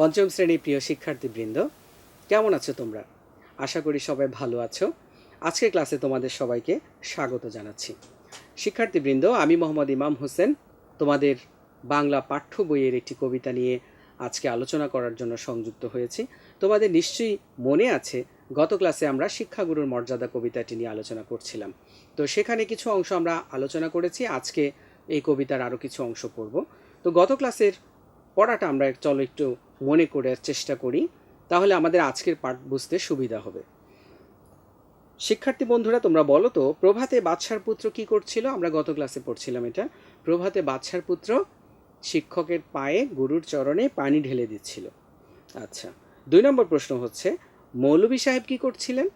পঞ্চম শ্রেণীর প্রিয় শিক্ষার্থীবৃন্দ, কেমন আছো তোমরা? আশা করি সবাই ভালো আছো। আজকের ক্লাসে তোমাদের সবাইকে স্বাগত জানাচ্ছি। শিক্ষার্থীবৃন্দ, আমি মোহাম্মদ ইমাম হোসেন তোমাদের বাংলা পাঠ্য বইয়ের একটি কবিতা নিয়ে আজকে আলোচনা করার জন্য সংযুক্ত হয়েছি। তোমাদের নিশ্চয়ই মনে আছে গত ক্লাসে আমরা শিক্ষাগুরুর মর্যাদা কবিতাটি নিয়ে আলোচনা করছিলাম। তো সেখানে কিছু অংশ আমরা আলোচনা করেছি, আজকে এই কবিতার আরও কিছু অংশ পড়ব। তো গত ক্লাসের পড়াটা আমরা চলো একটু মনে করার চেষ্টা করি, তাহলে আমাদের আজকের পাঠ বুঝতে সুবিধা হবে। শিক্ষার্থী বন্ধুরা, তোমরা বলো তো, প্রভাতে বাদশার পুত্র কি করছিল? আমরা গত ক্লাসে পড়ছিলাম এটা। প্রভাতে বাদশার পুত্র শিক্ষকের পায়ে গুরুর চরণে পানি ঢেলে দিচ্ছিল। আচ্ছা, 2 নম্বর প্রশ্ন হচ্ছে, মৌলভী সাহেব কি করছিলেন?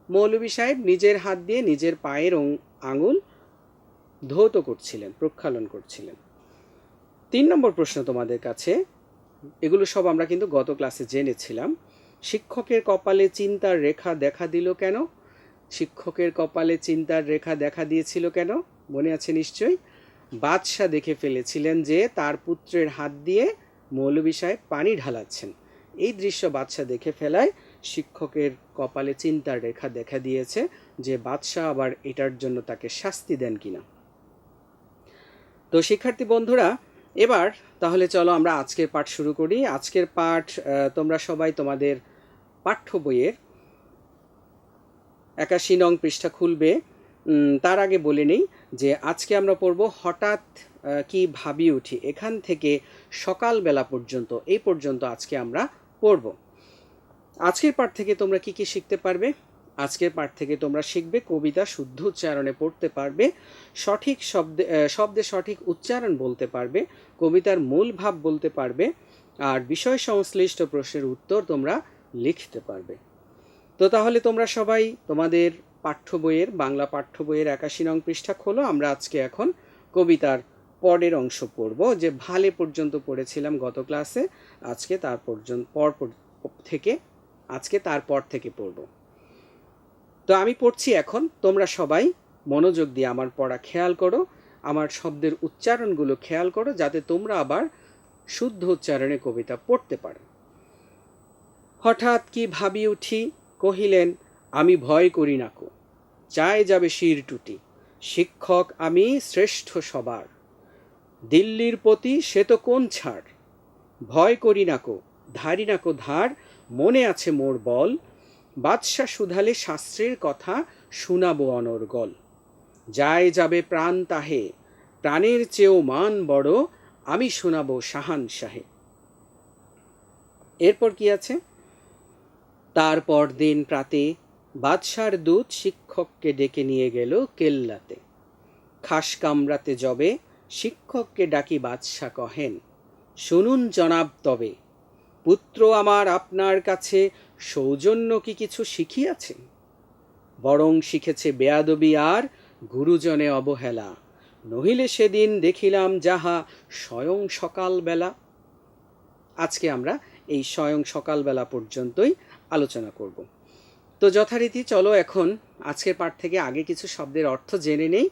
মৌলভী সাহেব নিজের হাত দিয়ে নিজের পায়ের আঙুল ধৌত করছিলেন, প্রক্ষালন করছিলেন। 3 নম্বর প্রশ্ন তোমাদের কাছে, এগুলো সব আমরা কিন্তু গত ক্লাসে জেনেছিলাম। শিক্ষকের কপালে চিন্তার রেখা দেখা দিল কেন? শিক্ষকের কপালে চিন্তার রেখা দেখা দিয়েছিল কেন? মনে আছে নিশ্চয়ই। বাদশাহ দেখে ফেলেছিলেন যে তার পুত্রের হাত দিয়ে মৌলভী সাহেব পানি ঢালাচ্ছেন। এই দৃশ্য বাদশাহ দেখে ফেলায় শিক্ষকের কপালে চিন্তার রেখা দেখা দিয়েছে যে বাদশাহ আবার এটার জন্য তাকে শাস্তি দেন কিনা। তো শিক্ষার্থী বন্ধুরা, এবার তাহলে চলো আমরা আজকের পাঠ শুরু করি। আজকের পাঠ তোমরা সবাই তোমাদের পাঠ্য বইয়ের 81 নং পৃষ্ঠা খুলবে। তার আগে বলে নেই যে আজকে আমরা পড়ব হঠাৎ কি ভাবি উঠি, এখান থেকে সকালবেলা পর্যন্ত, এই পর্যন্ত আজকে আমরা পড়ব। আজকের পাঠ থেকে তোমরা কি কি শিখতে পারবে? আজকের পাঠ থেকে তোমরা শিখবে কবিতা শুদ্ধ উচ্চারণে পড়তে পারবে, সঠিক শব্দে সঠিক উচ্চারণ বলতে পারবে, কবিতার মূল ভাব বলতে পারবে, আর বিষয় সংশ্লিষ্ট প্রশ্নের উত্তর তোমরা লিখতে পারবে। তো তাহলে তোমরা সবাই তোমাদের পাঠ্য বইয়ের, বাংলা পাঠ্য বইয়ের 81 নং পৃষ্ঠা খোলো। আমরা আজকে এখন কবিতার পরের অংশ পড়ব, যে ভালে পর্যন্ত পড়েছিলাম গত ক্লাসে। আজকে তারপর থেকে পড়ব। তো আমি পড়ছি এখন, তোমরা সবাই মনোযোগ দিয়ে আমার পড়া খেয়াল করো, আমার শব্দের উচ্চারণগুলো খেয়াল করো, যাতে তোমরা আবার শুদ্ধ উচ্চারণে কবিতা পড়তে পারো। হঠাৎ কি ভাবি উঠি, কহিলেন আমি ভয় করি না কো, চায় যাবে শির টুটি, শিক্ষক আমি শ্রেষ্ঠ সবার, দিল্লির প্রতি সে তো কোন ছাড়, ভয় করি না কো, ধারি না কো ধার, মনে আছে মোর বল, বাদশা শুধালে শাস্ত্রের কথা শোনাবো অনর্গল, যায় যাবে প্রাণ তাহে, প্রাণের চেয়েও মান বড়, আমি শোনাবো শাহান শাহে। এরপর কি আছে? তারপর দিন প্রাতে বাদশার দূত শিক্ষককে ডেকে নিয়ে গেল কেল্লাতে, খাস কামরাতে যবে শিক্ষককে ডাকি বাদশা কহেন, শুনুন জনাব তবে, পুত্র আমার আপনার কাছে সৌজন্য কি কিছু শিখিয়াছে? বরং শিখেছে বেয়াদবি আর গুরুজনে অবহেলা, নহিলে সেদিন দেখিলাম যাহা স্বয়ং সকালবেলা। আজকে আমরা এই স্বয়ং সকালবেলা পর্যন্তই আলোচনা করব। তো যথারীতি চলো এখন আজকের পাঠ থেকে আগে কিছু শব্দের অর্থ জেনে নেই,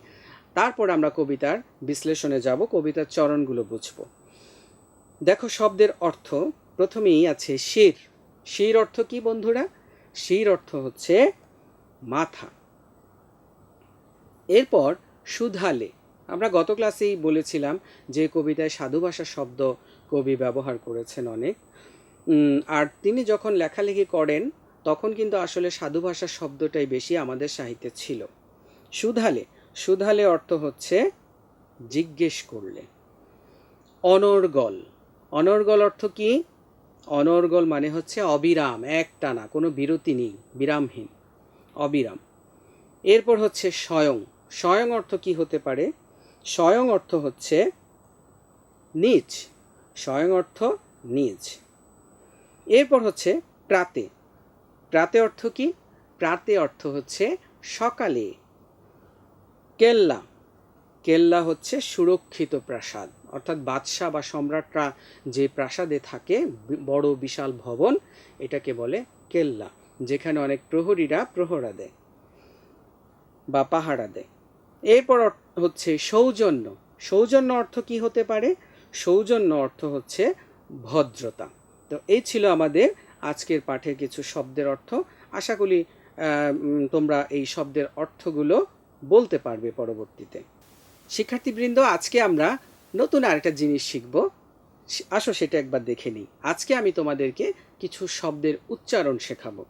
তারপর আমরা কবিতার বিশ্লেষণে যাব, কবিতার চরণগুলো বুঝব। দেখো শব্দের অর্থ, প্রথমেই আছে শির। শির অর্থ কি বন্ধুরা? শির অর্থ হচ্ছে মাথা। এরপর শুধালে, আমরা গত ক্লাসেই বলেছিলাম যে কবিতায় সাধু ভাষা শব্দ কবি ব্যবহার করেছেন অনেক, আর তিনি যখন লেখালেখি করেন তখন কিন্তু আসলে সাধু ভাষা শব্দটাই বেশি আমাদের সাহিত্যে ছিল। শুধালে, শুধালে অর্থ হচ্ছে জিজ্ঞেস করলে। অনর্গল, অনর্গল অর্থ কি? অনর্গল মানে হচ্ছে অবিরাম, একটানা, কোনো বিরতি নেই, বিরামহীন, অবিরাম। এরপর হচ্ছে স্বয়ং। স্বয়ং অর্থ কি হতে পারে? স্বয়ং অর্থ হচ্ছে নিজ, স্বয়ং অর্থ নিজ। এরপর হচ্ছে প্রাতে। প্রাতে অর্থ কি? প্রাতে অর্থ হচ্ছে সকালে। কেল্লা, কেল্লা হচ্ছে সুরক্ষিত প্রাসাদ, অর্থাৎ বাদশাহ বা সম্রাটরা যে প্রাসাদে থাকে, বড় বিশাল ভবন, এটাকে বলে কেল্লা, যেখানে অনেক প্রহরীরা প্রহরা দেয় বা পাহারা দেয়। এরপর হচ্ছে সৌজন্য। সৌজন্য অর্থ কি হতে পারে? সৌজন্য অর্থ হচ্ছে ভদ্রতা, তো এই ছিল আমাদের আজকের পাঠের কিছু শব্দের অর্থ। আশা করি তোমরা এই শব্দের অর্থগুলো বলতে পারবে পরবর্তীতে। শিক্ষার্থীবৃন্দ, আজকে আমরা নতুন আরেকটা জিনিস শিখব। আসো সেটা একবার দেখে নিই। আজকে আমি তোমাদেরকে কিছু শব্দের উচ্চারণ শেখাবো।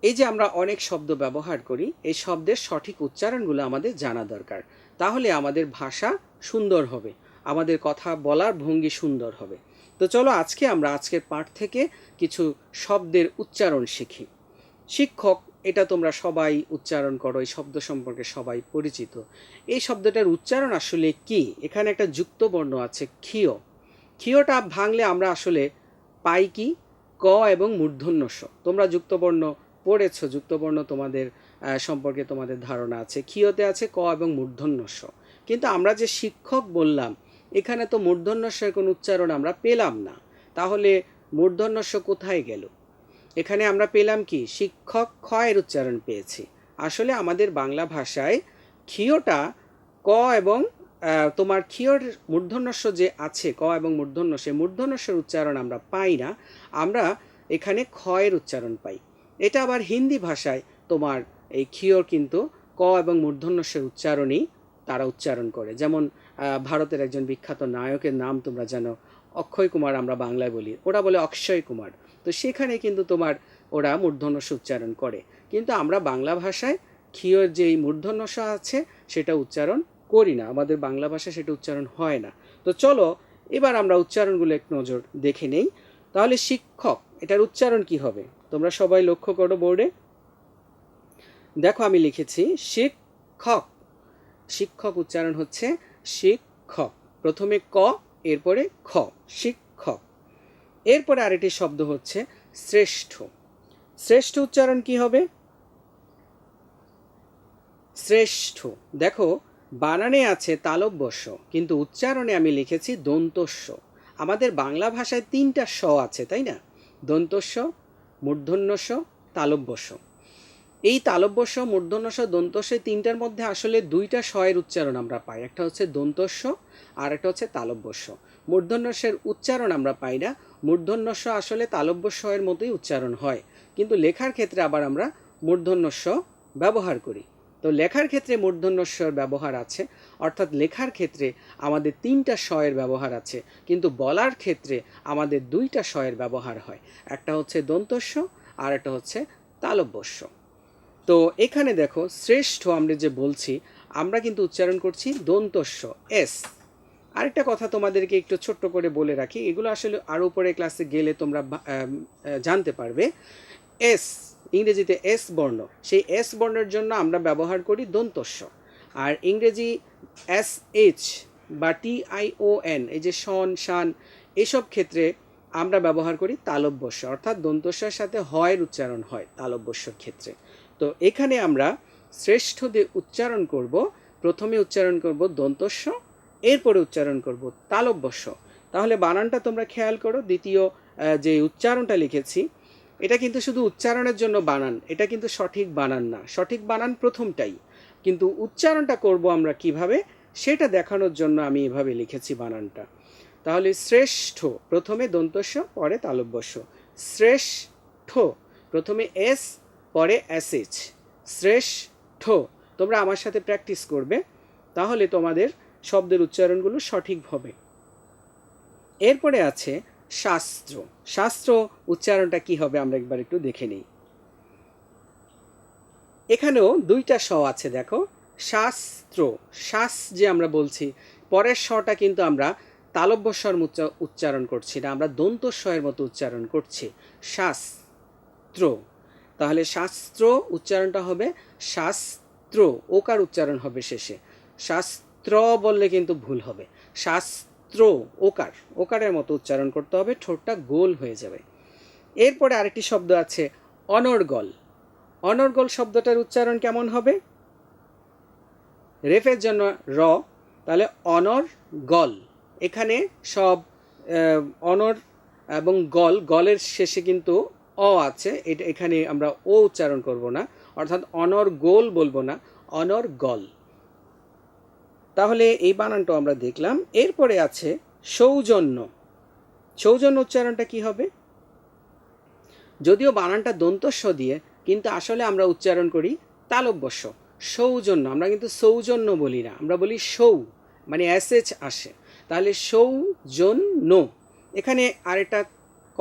এই যে আমরা অনেক শব্দ ব্যবহার করি, এই শব্দের সঠিক উচ্চারণগুলো আমাদের জানা দরকার। তাহলে আমাদের ভাষা সুন্দর হবে, আমাদের কথা বলার ভঙ্গি সুন্দর হবে। তো চলো আজকে আমরা আজকের পাঠ থেকে কিছু শব্দের উচ্চারণ শিখি। শিক্ষক, এটা তোমরা সবাই উচ্চারণ করো, এই শব্দ সম্পর্কে সবাই পরিচিত। এই শব্দটার উচ্চারণ আসলে কি? এখানে একটা যুক্ত বর্ণ আছে ক্ষীয়। ক্ষীয়টা ভাঙলে আমরা আসলে পাই কি? ক এবং মূর্ধন্য ষ। তোমরা যুক্তবর্ণ পড়েছ, যুক্তবর্ণ তোমাদের সম্পর্কে তোমাদের ধারণা আছে। ক্ষীয়তে আছে ক এবং মূর্ধন্য ষ। কিন্তু আমরা যে শিক্ষক বললাম, এখানে তো মূর্ধন্য ষের কোনো উচ্চারণ আমরা পেলাম না। তাহলে মূর্ধন্য ষ কোথায় গেল? এখানে আমরা পেলাম কি? শিক্ষক খ এর উচ্চারণ পেয়েছি। আসলে আমাদের বাংলা ভাষায় ক্ষীয়টা ক এবং তোমার ক্ষীয়র মূর্ধন্যস্য যে আছে ক এবং মূর্ধন্যস্যের মূর্ধন্যস্যের উচ্চারণ আমরা পাই না, আমরা এখানে খ এর উচ্চারণ পাই। এটা আবার হিন্দি ভাষায় তোমার এই ক্ষীয়র কিন্তু ক এবং মূর্ধন্যস্যের উচ্চারণই তারা উচ্চারণ করে। যেমন ভারতের একজন বিখ্যাত নায়কের নাম তোমরা জানো, অক্ষয় কুমার আমরা বাংলায় বলি, ওরা বলে অক্ষয় কুমার। তো সেখানে কিন্তু তোমার ওরা মূর্ধন্যস্য উচ্চারণ করে, কিন্তু আমরা বাংলা ভাষায় ক্ষীয়র যেই মূর্ধন্যস্য আছে সেটা উচ্চারণ করি না, আমাদের বাংলা ভাষায় সেটা উচ্চারণ হয় না। তো চলো এবার আমরা উচ্চারণগুলো এক নজর দেখে নেই। তাহলে শিক্ষক, এটার উচ্চারণ কি হবে? তোমরা সবাই লক্ষ্য করো বোর্ডে, দেখো আমি লিখেছি শিক্ষক। শিক্ষক উচ্চারণ হচ্ছে শিক্ষক, প্রথমে ক এরপরে খ, শিক্ষক। এরপরে আরেকটি শব্দ হচ্ছে শ্রেষ্ঠ। শ্রেষ্ঠ উচ্চারণ কি হবে? শ্রেষ্ঠ। দেখো বানানে আছে তালব্যস্য, কিন্তু উচ্চারণে আমি লিখেছি দন্তস্য। আমাদের বাংলা ভাষায় তিনটা স আছে, তাই না? দন্তস্য, মূর্ধন্যস্য, তালব্যস্য। এই তালব্যস্য, মূর্ধন্যস্য, দন্তস্য, তিনটার মধ্যে আসলে দুইটা স এর উচ্চারণ আমরা পাই। একটা হচ্ছে দন্তস্য আর একটা হচ্ছে তালব্যস্য। মূর্ধন্যস্যের উচ্চারণ আমরা পাই না। মূর্ধন্যস্য আসলে তালব্যস্য এর মতোই উচ্চারণ হয়, কিন্তু লেখার ক্ষেত্রে আবার আমরা মূর্ধন্যস্য ব্যবহার করি। তো লেখার ক্ষেত্রে মূর্ধন্যস্যর ব্যবহার আছে, অর্থাৎ লেখার ক্ষেত্রে আমাদের তিনটা স এর ব্যবহার আছে, কিন্তু বলার ক্ষেত্রে আমাদের দুইটা স এর ব্যবহার হয়। একটা হচ্ছে দন্তস্য আর একটা হচ্ছে তালব্যস্য। তো এখানে দেখো শ্রেষ্ঠ আমরা যে বলছি, আমরা কিন্তু উচ্চারণ করছি দন্তস্য এস। আরেকটা কথা তোমাদেরকে একটু ছোট্ট করে বলে রাখি, এগুলো আসলে আরও উপরে ক্লাসে গেলে তোমরা জানতে পারবে। এস, ইংরেজিতে এস বর্ণ, সেই এস বর্ণের জন্য আমরা ব্যবহার করি দন্তস্য। আর ইংরেজি এস এইচ বা TION, এই যে শন শান, এসব ক্ষেত্রে আমরা ব্যবহার করি তালব্যস্য, অর্থাৎ দন্তস্যের সাথে হয়ের উচ্চারণ হয় তালব্যস্যর ক্ষেত্রে। তো এখানে আমরা শ্রেষ্ঠ দিয়ে উচ্চারণ করব, প্রথমে উচ্চারণ করব দন্তস্য, এরপরে উচ্চারণ করব তালব্যস্য। তাহলে বানানটা তোমরা খেয়াল করো, দ্বিতীয় যে উচ্চারণটা লিখেছি এটা কিন্তু শুধু উচ্চারণের জন্য বানান, এটা কিন্তু সঠিক বানান না। সঠিক বানান প্রথমটাই, কিন্তু উচ্চারণটা করব আমরা কিভাবে সেটা দেখানোর জন্য আমি এভাবে লিখেছি বানানটা। তাহলে শ্রেষ্ঠ, প্রথমে দন্তস্য পরে তালব্যস্য। শ্রেষ্ঠ, প্রথমে এস পরে SH, শ্রেষ্ঠ। তোমরা আমার সাথে প্র্যাকটিস করবে, তাহলে তোমাদের শব্দের উচ্চারণগুলো সঠিক হবে। এরপরে আছে শাস্ত্র। শাস্ত্র উচ্চারণটা কি হবে আমরা একবার একটু দেখে নিই। এখানেও দুইটা স আছে, দেখো শাস্ত্র, শ্বাস যে আমরা বলছি, পরের শটা কিন্তু আমরা তালব্যস্বর উচ্চারণ করছি না, আমরা দন্তস্বয়ের মতো উচ্চারণ করছি, শাস্ত্র। তাহলে শাস্ত্র উচ্চারণটা হবে শাস্ত্র, ওকার উচ্চারণ হবে শেষে। শাস্ত্র বললে কিন্তু ভুল হবে, শাস্ত্র, ওকার, ওকারের মতো উচ্চারণ করতে হবে, ঠোঁটটা গোল হয়ে যাবে। এরপরে আরেকটি শব্দ আছে অনর্গল। অনর্গল শব্দটার উচ্চারণ কেমন হবে? রেফের জন্য র, তাহলে অনর্গল। এখানে সব অনর এবং গল, গলের শেষে কিন্তু অ আছে, এটা এখানে আমরা ও উচ্চারণ করব না, অর্থাৎ অনর্গল বলবো না, অনর্গল। তাহলে এই বানানটা আমরা দেখলাম। এরপরে আছে সৌজন্য। সৌজন্য উচ্চারণটা কি হবে? যদিও বানানটা দন্তস্ব দিয়ে, কিন্তু আসলে আমরা উচ্চারণ করি তালব্যস্য। সৌজন্য, আমরা কিন্তু সৌজন্য বলি না, আমরা বলি সৌ, মানে এসএচ আসে। তাহলে সৌজন্য। এখানে আরেকটা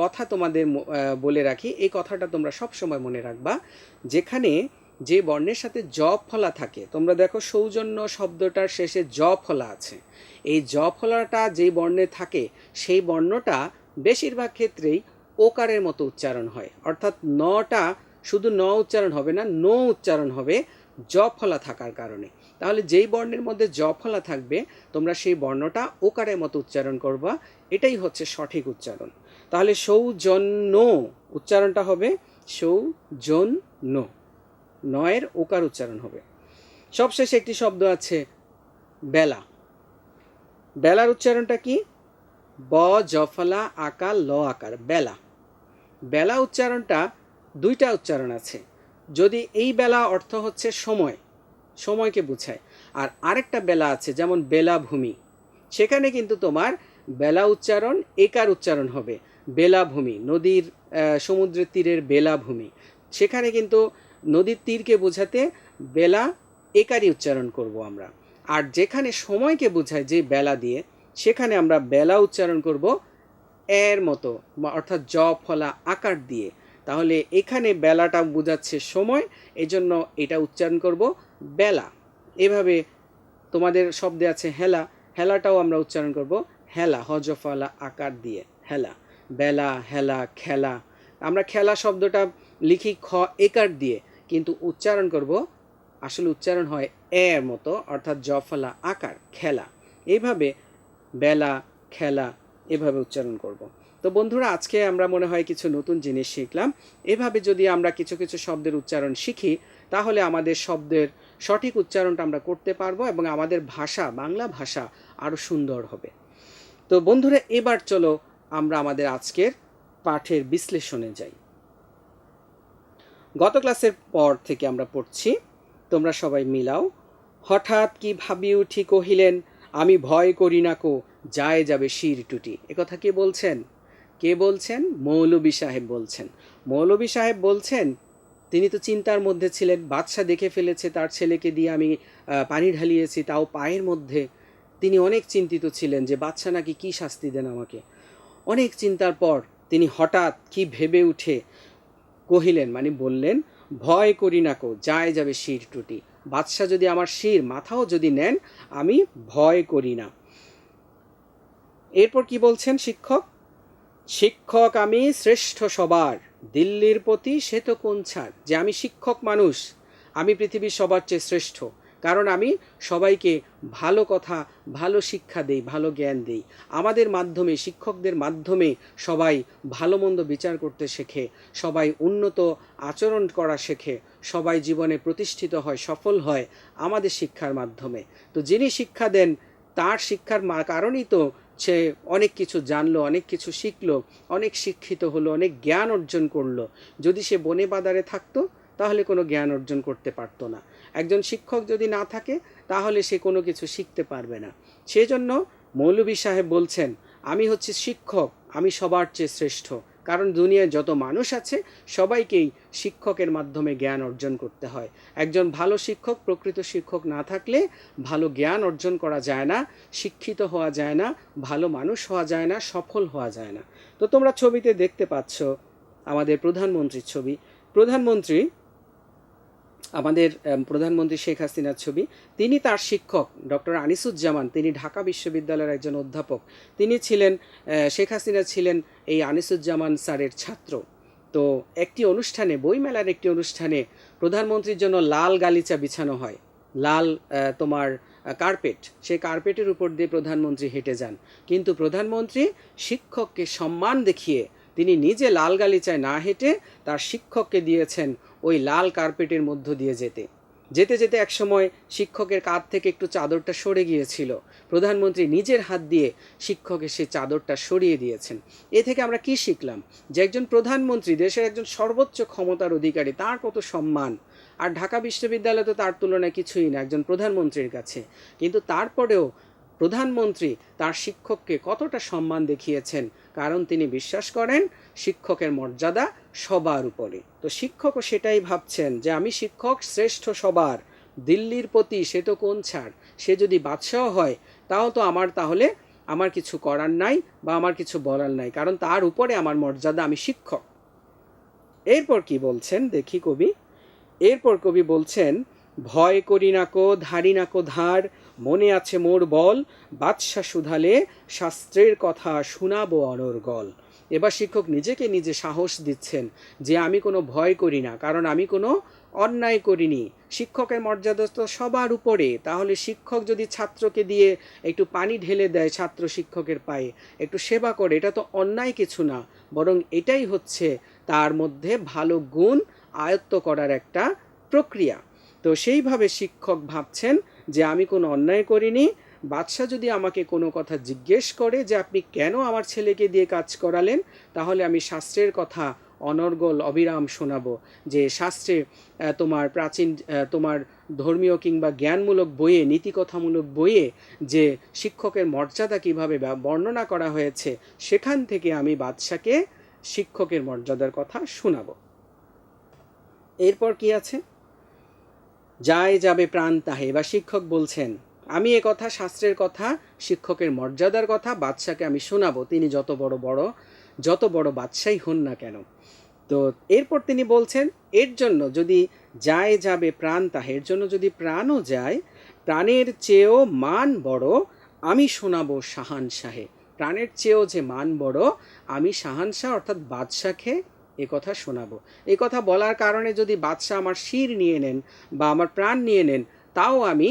কথা তোমাদের বলে রাখি, এই কথাটা তোমরা সব সময় মনে রাখবা। যেখানে যে বর্ণের সাথে জ ফলা থাকে, তোমরা দেখো সৌজন্য শব্দটার শেষে জ ফলা আছে। এই জ ফলাটা যেই বর্ণে থাকে সেই বর্ণটা বেশিরভাগ ক্ষেত্রেই ওকারের মতো উচ্চারণ হয়, অর্থাৎ নটা শুধু ন উচ্চারণ হবে না, নো উচ্চারণ হবে জ ফলা থাকার কারণে। তাহলে যেই বর্ণের মধ্যে জ ফলা থাকবে তোমরা সেই বর্ণটা ওকারের মতো উচ্চারণ করবা, এটাই হচ্ছে সঠিক উচ্চারণ। তাহলে সৌজন্য উচ্চারণটা হবে সৌজন্য, নয়ের ওকার উচ্চারণ হবে। সবশেষে একটি শব্দ আছে বেলা। বেলার উচ্চারণটা কি? ব জফলা আকার ল আকার, বেলা। বেলা উচ্চারণটা দুইটা উচ্চারণ আছে। যদি এই বেলা অর্থ হচ্ছে সময়, সময়কে বোঝায়, আর আরেকটা বেলা আছে যেমন বেলাভূমি, সেখানে কিন্তু তোমার বেলা উচ্চারণ একার উচ্চারণ হবে, বেলাভূমি। নদীর সমুদ্রের তীরের বেলাভূমি, সেখানে কিন্তু নদীর তীরকে বোঝাতে বেলা একারই উচ্চারণ করব আমরা। আর যেখানে সময়কে বোঝায় যে বেলা দিয়ে, সেখানে আমরা বেলা উচ্চারণ করব এর মতো, অর্থাৎ জ ফলা আকার দিয়ে। তাহলে এখানে বেলাটা বোঝাচ্ছে সময়, এজন্য এটা উচ্চারণ করব বেলা। এভাবে তোমাদের শব্দে আছে হেলা, হেলাটাও আমরা উচ্চারণ করব হেলা, হজফলা আকার দিয়ে, হেলা। বেলা, হেলা, খেলা। আমরা খেলা শব্দটা লিখি খ একার দিয়ে, কিন্তু উচ্চারণ করব, আসলে উচ্চারণ হয় এর মতো, অর্থাৎ জফলা আকার, খেলা। এইভাবে বেলা, খেলা, এভাবে উচ্চারণ করব। তো বন্ধুরা, আজকে আমরা মনে হয় কিছু নতুন জিনিস শিখলাম। এভাবে যদি আমরা কিছু কিছু শব্দের উচ্চারণ শিখি, তাহলে আমাদের শব্দের সঠিক উচ্চারণটা আমরা করতে পারবো এবং আমাদের ভাষা, বাংলা ভাষা আরও সুন্দর হবে। তো বন্ধুরা, এবার চলো আমরা আমাদের আজকের পাঠের বিশ্লেষণে যাই। গত ক্লাসের পর থেকে আমরা পড়ছি, তোমরা সবাই মিলাও। হঠাৎ কি ভাবি উঠি কহিলেন, আমি ভয় করি না কো, যায় যাবে শির টুটি। একথা কে বলছেন? কে বলছেন? মৌলভী সাহেব বলছেন। মৌলভী সাহেব বলছেন, তিনি তো চিন্তার মধ্যে ছিলেন। বাদশা দেখে ফেলেছে তার ছেলেকে দিয়ে আমি পানি ঢালিয়েছি, তাও পায়ের মধ্যে। তিনি অনেক চিন্তিত ছিলেন যে বাদশা নাকি কী শাস্তি দেন আমাকে। অনেক চিন্তার পর তিনি হঠাৎ কি ভেবে উঠে কহিলেন, মানে বললেন, ভয় করি না কো, যায় যাবে শির টুটি। বাদশা যদি আমার শির, মাথাও যদি নেন, আমি ভয় করি না। এরপর কি বলছেন শিক্ষক? শিক্ষক আমি শ্রেষ্ঠ সবার, দিল্লির প্রতি সে তো কোন ছাড়। যে আমি শিক্ষক মানুষ, আমি পৃথিবীর সবার চেয়ে শ্রেষ্ঠ, কারণ আমি সবাইকে ভালো কথা, ভালো শিক্ষা দেই, ভালো জ্ঞান দেই। আমাদের মাধ্যমে, শিক্ষকদের মাধ্যমে সবাই ভালো মন্দ বিচার করতে শেখে, সবাই উন্নত আচরণ করা শেখে, সবাই জীবনে প্রতিষ্ঠিত হয়, সফল হয় আমাদের শিক্ষার মাধ্যমে। তো যিনি শিক্ষা দেন, তার শিক্ষার কারণেই তো সে অনেক কিছু জানলো, অনেক কিছু শিখলো, অনেক শিক্ষিত হলো, অনেক জ্ঞান অর্জন করলো। যদি সে বনে বাদারে থাকতো, তাহলে কোনো জ্ঞান অর্জন করতে পারতো না। একজন শিক্ষক যদি না থাকে, তাহলে সে কোনো কিছু শিখতে পারবে না। সেজন্য মৌলভী সাহেব বলছেন, আমি হচ্ছে শিক্ষক, আমি সবার চেয়ে শ্রেষ্ঠ, কারণ দুনিয়ায় যত মানুষ আছে সবাইকেই শিক্ষকের মাধ্যমে জ্ঞান অর্জন করতে হয়। একজন ভালো শিক্ষক, প্রকৃত শিক্ষক না থাকলে ভালো জ্ঞান অর্জন করা যায় না, শিক্ষিত হওয়া যায় না, ভালো মানুষ হওয়া যায় না, সফল হওয়া যায় না। তো তোমরা ছবিতে দেখতে পাচ্ছ আমাদের প্রধানমন্ত্রীর ছবি। প্রধানমন্ত্রী, আমাদের প্রধানমন্ত্রী শেখ হাসিনার ছবি। তিনি তার শিক্ষক ডক্টর আনিসুজ্জামান, তিনি ঢাকা বিশ্ববিদ্যালয়ের একজন অধ্যাপক। তিনি ছিলেন, শেখ হাসিনা ছিলেন এই আনিসুজ্জামান স্যারের ছাত্র। তো একটি অনুষ্ঠানে, বইমেলার একটি অনুষ্ঠানে প্রধানমন্ত্রীর জন্য লাল গালিচা বিছানো হয়, লাল তোমার কার্পেট। সেই কার্পেটের উপর দিয়ে প্রধানমন্ত্রী হেঁটে যান, কিন্তু প্রধানমন্ত্রী শিক্ষককে সম্মান দেখিয়ে তিনি নিজে লাল গালিচায় না হেঁটে তার শিক্ষককে দিয়েছেন ওই লাল কার্পেটের মধ্য দিয়ে যেতে। যেতে যেতে একসময় শিক্ষকের কাঁধ থেকে একটু চাদরটা সরে গিয়েছিল, প্রধানমন্ত্রী নিজের হাত দিয়ে শিক্ষকের সেই চাদরটা সরিয়ে দিয়েছেন। এ থেকে আমরা কি শিখলাম? যে একজন প্রধানমন্ত্রী, দেশের একজন সর্বোচ্চ ক্ষমতার অধিকারী, তার কত সম্মান। আর ঢাকা বিশ্ববিদ্যালয় তো তার তুলনায় কিছুই না একজন প্রধানমন্ত্রীর কাছে। কিন্তু তারপরেও প্রধানমন্ত্রী তার শিক্ষককে কতটা সম্মান দেখিয়েছেন, কারণ তিনি বিশ্বাস করেন শিক্ষকের মর্যাদা সবার উপরে। তো শিক্ষকও সেটাই ভাবছেন যে আমি শিক্ষক শ্রেষ্ঠ সবার, দিল্লির প্রতি সে তো কোন ছাড়, সে যদি বাদশাহ হয় তাও তো তাহলে আমার কিছু করার নাই বা আমার কিছু বলার নাই, কারণ তার উপরে আমার মর্যাদা, আমি শিক্ষক। এরপর কি বলছেন দেখি কবি। এরপর কবি বলছেন, ভয় করি না কো ধারি না কো ধার, মনে আছে মোর বল, বাদশা শুধালে শাস্ত্রের কথা শোনাবো অনর্গল। এবার শিক্ষক নিজেকে নিজে সাহস দিচ্ছেন যে আমি কোনো ভয় করি না, কারণ আমি কোনো অন্যায় করিনি। শিক্ষকের মর্যাদা তো সবার উপরে, তাহলে শিক্ষক যদি ছাত্রকে দিয়ে একটু পানি ঢেলে দেয় ছাত্র শিক্ষকের পায়ে, একটু সেবা করে, এটা তো অন্যায় কিছু না, বরং এটাই হচ্ছে তার মধ্যে ভালো গুণ আয়ত্ত করার একটা প্রক্রিয়া। তো সেইভাবে শিক্ষক ভাবছেন যে আমি কোনো অন্যায় করিনি। বাদশাহ যদি আমাকে কোনো কথা জিজ্ঞেস করে যে আপনি কেন আমার ছেলেকে দিয়ে কাজ করালেন, তাহলে আমি শাস্ত্রের কথা অনর্গল অবিরাম শোনাবো, যে শাস্ত্রে তোমার প্রাচীন তোমার ধর্মীয় কিংবা জ্ঞানমূলক বইয়ে, নীতিকথামূলক বইয়ে যে শিক্ষকের মর্যাদা কীভাবে বর্ণনা করা হয়েছে, সেখান থেকে আমি বাদশাকে শিক্ষকের মর্যাদার কথা শোনাবো। এরপর কি আছে, যায় যাবে প্রাণ তাহে, বা শিক্ষক বলছেন আমি এ কথা, শাস্ত্রের কথা, শিক্ষকের মর্যাদার কথা বাদশাকে আমি শোনাবো, তিনি যত বড় বাদশাই হন না কেন। তো এরপর তিনি বলছেন এর জন্য যদি যায় যাবে প্রাণ তাহে, এর জন্য যদি প্রাণও যায়, প্রাণের চেয়েও মান বড় আমি শোনাবো শাহানশাহে। প্রাণের চেয়েও যে মান বড়, আমি শাহানশাহ অর্থাৎ বাদশাকে এ কথা শোনাবো। এই কথা বলার কারণে যদি বাদশাহ আমার শির নিয়ে নেন বা আমার প্রাণ নিয়ে নেন, তাও আমি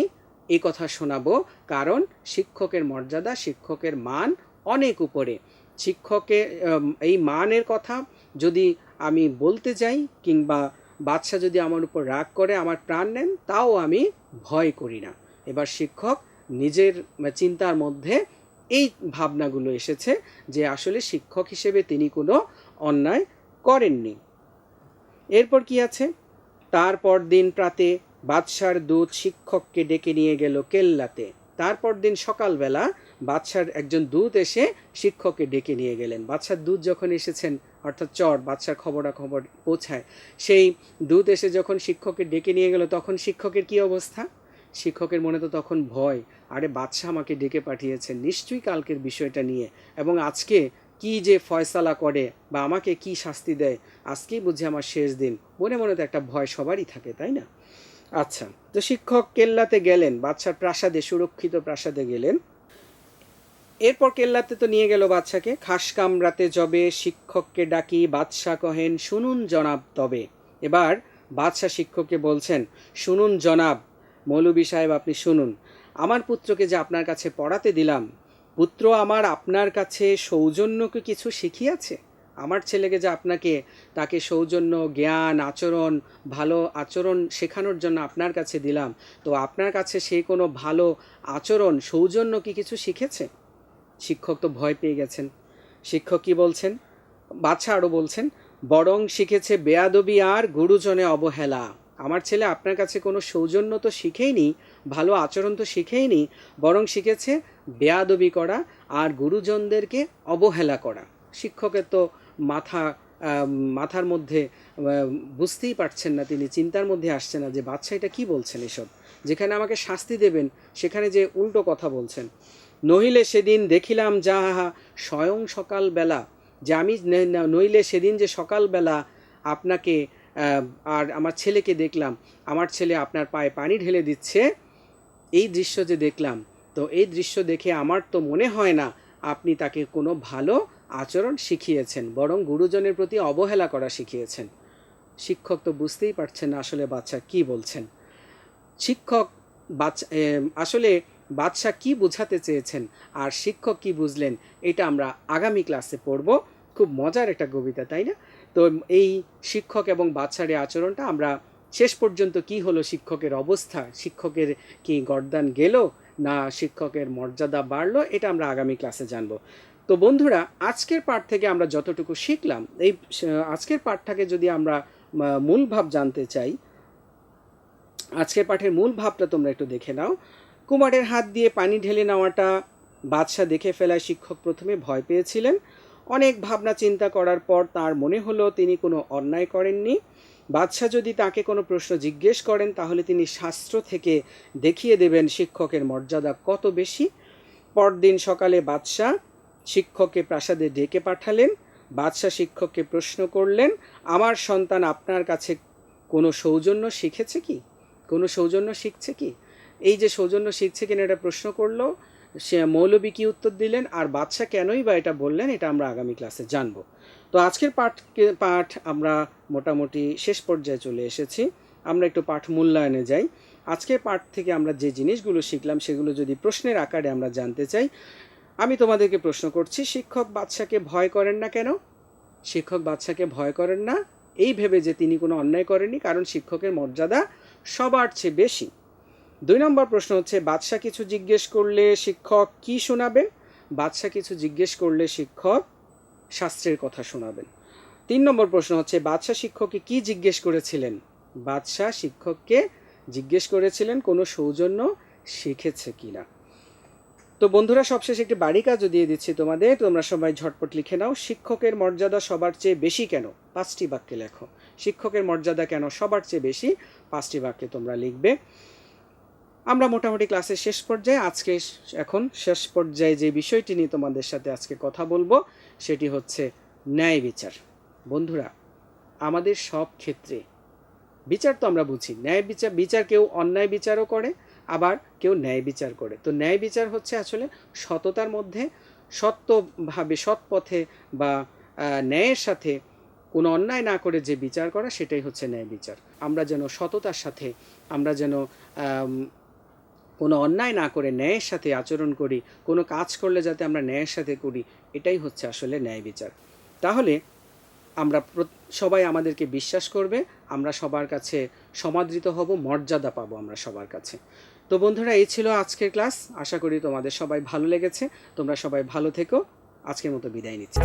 এই কথা শোনাবো, কারণ শিক্ষকের মর্যাদা, শিক্ষকের মান অনেক উপরে। শিক্ষকের এই মানের কথা যদি আমি বলতে যাই, কিংবা বাদশাহ যদি আমার উপর রাগ করে আমার প্রাণ নেন, তাও আমি ভয় করি না। এবার শিক্ষক নিজের চিন্তার মধ্যে এই ভাবনাগুলো এসেছে যে আসলে শিক্ষক হিসেবে তিনি কোনো অন্যায় করেননি। এরপর কি আছে, তারপর দিন প্রাতে বাদশার দূত শিক্ষককে ডেকে নিয়ে গেল কেল্লাতে। তারপর দিন সকালবেলা বাদশার একজন দূত এসে শিক্ষককে ডেকে নিয়ে গেলেন। বাদশার দূত যখন এসেছেন, অর্থাৎ বাদশার খবরাখবর পৌঁছায়, সেই দূত এসে যখন শিক্ষককে ডেকে নিয়ে গেল, তখন শিক্ষকের কি অবস্থা? শিক্ষকের মনে তো তখন ভয়, আরে বাদশাহ আমাকে ডেকে পাঠিয়েছেন নিশ্চয়ই কালকের বিষয়টা নিয়ে, এবং আজকে কি যে ফয়সালা করে বা আমাকে কি শাস্তি দেয়, আজকেই বুঝি আমার শেষ দিন। মনে মনে তো একটা ভয় সবারই থাকে, তাই না? আচ্ছা, তো শিক্ষক কেল্লাতে গেলেন, বাদশার প্রাসাদে, সুরক্ষিত প্রাসাদে গেলেন। এরপর কেল্লাতে তো নিয়ে গেল বাদশাকে। খাস কামরাতে যবে শিক্ষককে ডাকি, বাদশাহ কহেন শুনুন জনাব তবে। এবার বাদশাহ শিক্ষককে বলছেন, শুনুন জনাব, মৌলভী সাহেব আপনি শুনুন, আমার পুত্রকে যে আপনার কাছে পড়াতে দিলাম, পুত্র আমার আপনার কাছে সৌজন্যকে কিছু শিখিয়াছে? আমার ছেলেকে যে তাকে সৌজন্য, জ্ঞান, আচরণ, ভালো আচরণ শেখানোর জন্য আপনার কাছে দিলাম, তো আপনার কাছে সে কোনো ভালো আচরণ, সৌজন্য কি কিছু শিখেছে? শিক্ষক তো ভয় পেয়ে গেছেন। শিক্ষক কি বলছেন? বাদশা আরও বলছেন, বরং শিখেছে বেয়াদবি আর গুরুজনে অবহেলা। আমার ছেলে আপনার কাছে কোনো সৌজন্য তো শিখেইনি, ভালো আচরণ তো শিখেইনি, বরং শিখেছে বেয়াদবি করা আর গুরুজনদেরকে অবহেলা করা। শিক্ষকের তো মাথার মধ্যে বুঝতেই পারছেন না, তিনি চিন্তার মধ্যে আসছে না যে বাদশা এটা কী বলছেন এসব, যেখানে আমাকে শাস্তি দেবেন সেখানে যে উল্টো কথা বলছেন। নহিলে সেদিন দেখিলাম যাহা স্বয়ং সকালবেলা, যে আমি নইলে সেদিন যে সকালবেলা আপনাকে আর আমার ছেলেকে দেখলাম, আমার ছেলে আপনার পায়ে পানি ঢেলে দিচ্ছে, এই দৃশ্য যে দেখলাম, তো এই দৃশ্য দেখে আমার তো মনে হয় না আপনি তাকে কোনো ভালো আচরণ শিখিয়েছেন, বরং গুরুজনের প্রতি অবহেলা করা শিখিয়েছেন। শিক্ষক তো বুঝতেই পারছেন না আসলে বাদশা কি বলছেন। শিক্ষক আসলে বাদশা কি বোঝাতে চেয়েছেন আর শিক্ষক কি বুঝলেন, এটা আমরা আগামী ক্লাসে পড়ব। খুব মজার একটা কবিতা, তাই না? তো এই শিক্ষক এবং বাদশার এই আচরণটা আমরা শেষ পর্যন্ত কি হলো, শিক্ষকের অবস্থা, শিক্ষকের কি গর্দান গেল না শিক্ষকের মর্যাদা বাড়লো, এটা আমরা আগামী ক্লাসে জানব। তো বন্ধুরা, আজকের পাঠ থেকে আমরা যতটুকু শিখলাম, এই আজকের পাঠটাকে যদি আমরা মূল ভাব জানতে চাই, আজকের পাঠের মূল ভাবটা তোমরা একটু দেখে নাও। কুমারের হাত দিয়ে পানি ঢেলে নেওয়াটা বাদশাহ দেখে ফেলায় শিক্ষক প্রথমে ভয় পেয়েছিলেন। অনেক ভাবনা চিন্তা করার পর তার মনে হলো তিনি কোনো অন্যায় করেননি। বাদশাহ যদি তাকে কোনো প্রশ্ন জিজ্ঞেস করেন তাহলে তিনি শাস্ত্র থেকে দেখিয়ে দেবেন শিক্ষকের মর্যাদা কত বেশি। পরদিন সকালে বাদশাহ শিক্ষককে প্রাসাদে ডেকে পাঠালেন। বাদশাহ শিক্ষককে প্রশ্ন করলেন, আমার সন্তান আপনার কাছে কোনো সৌজন্য শিখেছে কি, কোনো সৌজন্য শিখছে কি? এই যে সৌজন্য শিখছে কিনা এটা প্রশ্ন করলো, সে মৌলবী কি উত্তর দিলেন, আর বাদশাহ কেনই বা এটা বললেন, এটা আমরা আগামী ক্লাসে জানবো। তো আজকের পাঠ আমরা মোটামুটি শেষ পর্যায়ে চলে এসেছি। আমরা একটু পাঠ মূল্যায়নে যাই। আজকের পাঠ থেকে আমরা যে জিনিসগুলো শিখলাম সেগুলো যদি প্রশ্নের আকারে আমরা জানতে চাই, আমি তোমাদেরকে প্রশ্ন করছি, শিক্ষক বাদশাকে ভয় করেন না কেন? শিক্ষক বাদশাকে ভয় করেন না এই ভেবে যে তিনি কোনো অন্যায় করেননি, কারণ শিক্ষকের মর্যাদা সবার চেয়ে বেশি। 2 নম্বর প্রশ্ন হচ্ছে, বাদশাহ কিছু জিজ্ঞেস করলে শিক্ষক কি শোনাবেন? বাদশাহ কিছু জিজ্ঞেস করলে শিক্ষক শাস্ত্রের কথা শোনাবেন। 3 নম্বর প্রশ্ন হচ্ছে, বাদশাহ শিক্ষককে কি জিজ্ঞেস করেছিলেন? বাদশাহ শিক্ষককে জিজ্ঞেস করেছিলেন কোনো সৌজন্য শিখেছে কিনা। তো বন্ধুরা, সবশেষে একটি বাড়ি কাজও দিয়ে দিচ্ছি তোমাদের, তোমরা সবাই ঝটপট লিখে নাও। শিক্ষকের মর্যাদা সবার চেয়ে বেশি কেন? 5টি বাক্যে লেখো। শিক্ষকের মর্যাদা কেন সবার চেয়ে বেশি? 5টি বাক্যে তোমরা লিখবে। আমরা মোটামুটি ক্লাসের শেষ পর্যায়ে, আজকে এখন শেষ পর্যায়ে যে বিষয়টি নিয়ে তোমাদের সাথে আজকে কথা বলবো সেটি হচ্ছে ন্যায় বিচার। বন্ধুরা, আমাদের সব ক্ষেত্রে বিচার তো আমরা বুঝি, ন্যায় বিচার কেউ অন্যায় বিচারও করে, আবার কেউ ন্যায় বিচার করে। তো ন্যায় বিচার হচ্ছে আসলে সততার মধ্যে, সত্যভাবে, সৎ পথে বা ন্যায়ের সাথে কোনো অন্যায় না করে যে বিচার করা, সেটাই হচ্ছে ন্যায় বিচার। আমরা যেন সততার সাথে, আমরা যেন কোনো অন্যায় না করে ন্যায়ের সাথে আচরণ করি, কোনো কাজ করলে যাতে আমরা ন্যায়ের সাথে করি, এটাই হচ্ছে আসলে ন্যায় বিচার। তাহলে আমরা সবাই আমাদেরকে বিশ্বাস করবে, আমরা সবার কাছে সমাদৃত হব, মর্যাদা পাবো আমরা সবার কাছে। তো বন্ধুরা, এই ছিল আজকের ক্লাস। আশা করি তোমাদের সবাই ভালো লেগেছে। তোমরা সবাই ভালো থেকো। আজকের মতো বিদায় নিচ্ছি।